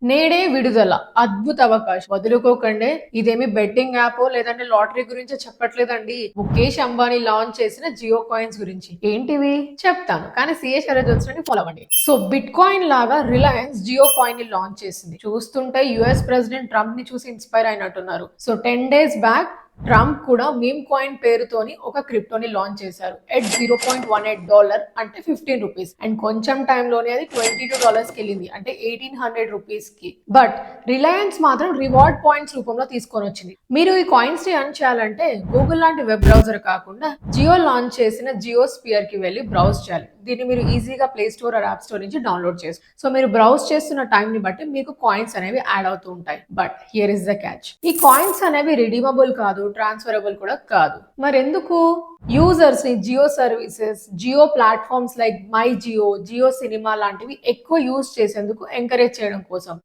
నేడే విడుదల అద్భుత అవకాశం వదులుకోకండి. ఇదేమి బెట్టింగ్ యాప్ లేదంటే లాటరీ గురించి చెప్పట్లేదండి. ముఖేష్ అంబానీ లాంచ్ చేసిన జియో కాయిన్స్ గురించి. ఏంటివి చెప్తాను, కానీ సిఏ శరత్ వచ్చినట్టు ఫాలో అవ్వండి. సో బిట్ కాయిన్ లాగా రిలయన్స్ జియో కాయిన్ ని లాంచ్ చేసింది. చూస్తుంటే యుఎస్ ప్రెసిడెంట్ ట్రంప్ ని చూసి ఇన్స్పైర్ అయినట్టున్నారు. సో 10 days బ్యాక్ ట్రంప్ కూడా మీమ్ కాయిన్ పేరుతోని ఒక క్రిప్టోని లాంచ్ చేశారు. ఎట్ $0.18 అంటే 15 రూపీస్. అండ్ కొంచెం టైంలోనే అది $22 కి వెళ్ళింది, అంటే 1800 రూపీస్ కి. బట్ రిలయన్స్ మాత్రం రివార్డ్ పాయింట్స్ రూపంలో తీసుకొని వచ్చింది. మీరు ఈ కాయిన్స్ ని అర్న్ చేయాలంటే గూగుల్ లాంటి వెబ్ బ్రౌజర్ కాకుండా జియో లాంచ్ చేసిన జియో స్పియర్ కి వెళ్ళి బ్రౌజ్ చేయాలి. దీన్ని మీరు ఈజీగా play store or app store నుంచి డౌన్లోడ్ చేసి, సో మీరు బ్రౌజ్ చేస్తున్న టైం ని బట్టి మీకు కాయిన్స్ అనేవి యాడ్ అవుతూ ఉంటాయి. But here is the catch, ఈ కాయిన్స్ అనేవి రిడీమబుల్ కాదు, ట్రాన్స్ఫరబుల్ కూడా కాదు. మరెందుకు? యూజర్స్ ని Jio services, Jio platforms like my Jio, Jio cinema లాంటివి ఎక్కువ యూజ్ చేసేందుకు ఎంకరేజ్ చేయడం కోసం.